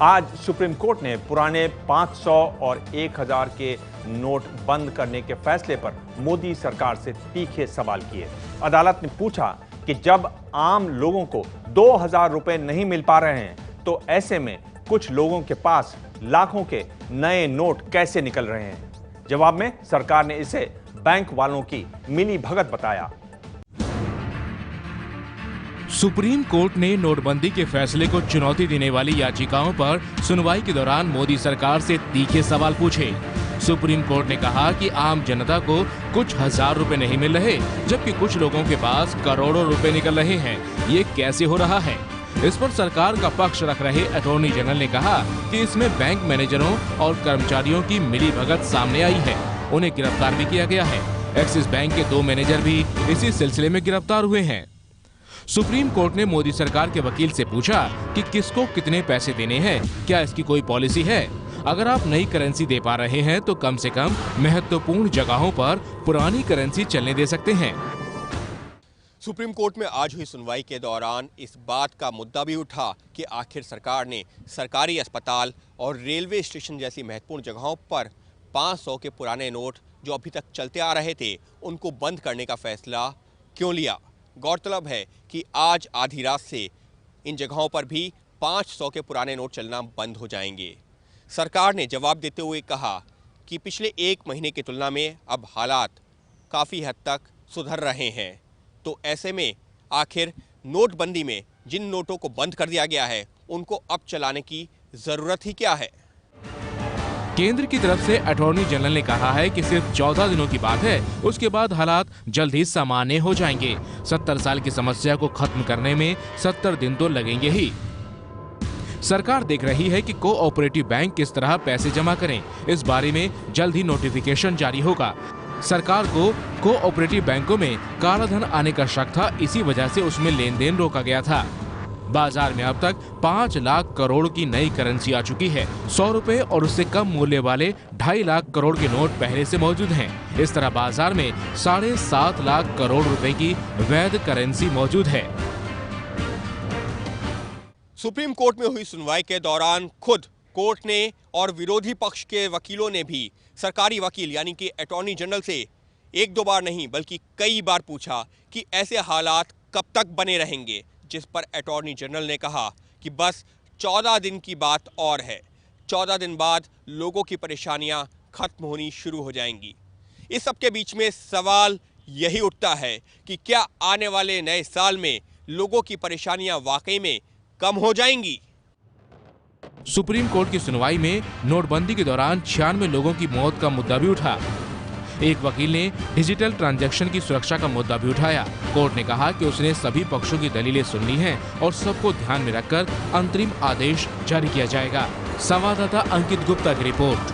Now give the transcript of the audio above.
आज supreme court ने पुराने 500 और 1000 के नोट बंद करने के फैसले पर मोदी सरकार से तीखे सवाल किए। अदालत ने पूछा कि जब आम लोगों को 2000 रुपए नहीं मिल पा रहे हैं तो ऐसे में कुछ लोगों के पास लाखों के नए नोट कैसे निकल रहे हैं। जवाब में सरकार ने इसे बैंक वालों की मिली भगत बताया। सुप्रीम कोर्ट ने नोटबंदी के फैसले को चुनौती देने वाली याचिकाओं पर सुनवाई के दौरान मोदी सरकार से तीखे सवाल पूछे। सुप्रीम कोर्ट ने कहा कि आम जनता को कुछ हजार रुपए नहीं मिल रहे, जबकि कुछ लोगों के पास करोड़ों रुपए निकल रहे हैं। ये कैसे हो रहा है? इस पर सरकार का पक्ष रख रहे अटॉर्नी जनरल ने कहा कि इसमें बैंक मैनेजरों और कर्मचारियों की मिलीभगत सामने आई है। उन्हें गिरफ्तार भी किया गया है। एक्सिस बैंक के 2 मैनेजर भी इसी सिलसिले में गिरफ्तार हुए हैं। सुप्रीम कोर्ट ने मोदी सरकार के वकील से पूछा कि किसको कितने पैसे देने हैं, क्या इसकी कोई पॉलिसी है? अगर आप नई करेंसी दे पा रहे हैं तो कम से कम महत्वपूर्ण जगहों पर पुरानी करेंसी चलने दे सकते हैं। सुप्रीम कोर्ट में आज हुई सुनवाई के दौरान इस बात का मुद्दा भी उठा कि आखिर सरकार ने सरकारी अस्पताल और रेलवे स्टेशन जैसी महत्वपूर्ण जगहों पर 500 के पुराने नोट जो अभी तक चलते आ रहे थे उनको बंद करने का फैसला क्यों लिया। गौरतलब है कि आज आधी रात से इन जगहों पर भी 500 के पुराने नोट चलना बंद हो जाएंगे। सरकार ने जवाब देते हुए कहा कि पिछले 1 महीने की तुलना में अब हालात काफ़ी हद तक सुधर रहे हैं, तो ऐसे में आखिर नोटबंदी में जिन नोटों को बंद कर दिया गया है उनको अब चलाने की ज़रूरत ही क्या है। केंद्र की तरफ से अटॉर्नी जनरल ने कहा है कि सिर्फ 14 दिनों की बात है, उसके बाद हालात जल्द ही सामान्य हो जाएंगे। 70 साल की समस्या को खत्म करने में 70 दिन तो लगेंगे ही। सरकार देख रही है कि कोऑपरेटिव बैंक किस तरह पैसे जमा करें। इस बारे में जल्द ही नोटिफिकेशन जारी होगा। सरकार को कोऑपरेटिव बैंकों में कालाधन आने का शक था, इसी वजह से उसमें लेन देन रोका गया था। बाजार में अब तक 5 लाख करोड़ की नई करेंसी आ चुकी है। 100 रुपए और उससे कम मूल्य वाले 2.5 लाख करोड़ के नोट पहले से मौजूद हैं। इस तरह बाजार में 7.5 लाख करोड़ रुपए की वैध करेंसी मौजूद है। सुप्रीम कोर्ट में हुई सुनवाई के दौरान खुद कोर्ट ने और विरोधी पक्ष के वकीलों ने भी सरकारी वकील यानी कि अटॉर्नी जनरल से 1-2 बार नहीं बल्कि कई बार पूछा कि ऐसे हालात कब तक बने रहेंगे, जिस पर अटॉर्नी जनरल ने कहा कि बस 14 दिन की बात और है। 14 दिन बाद लोगों की परेशानियां खत्म होनी शुरू हो जाएंगी। इस सब के बीच में सवाल यही उठता है कि क्या आने वाले नए साल में लोगों की परेशानियां वाकई में कम हो जाएंगी। सुप्रीम कोर्ट की सुनवाई में नोटबंदी के दौरान 96 लोगों की मौत का मुद्दा भी उठा। एक वकील ने डिजिटल ट्रांजैक्शन की सुरक्षा का मुद्दा भी उठाया। कोर्ट ने कहा कि उसने सभी पक्षों की दलीलें सुन ली हैं और सबको ध्यान में रखकर अंतरिम आदेश जारी किया जाएगा। संवाददाता अंकित गुप्ता की रिपोर्ट।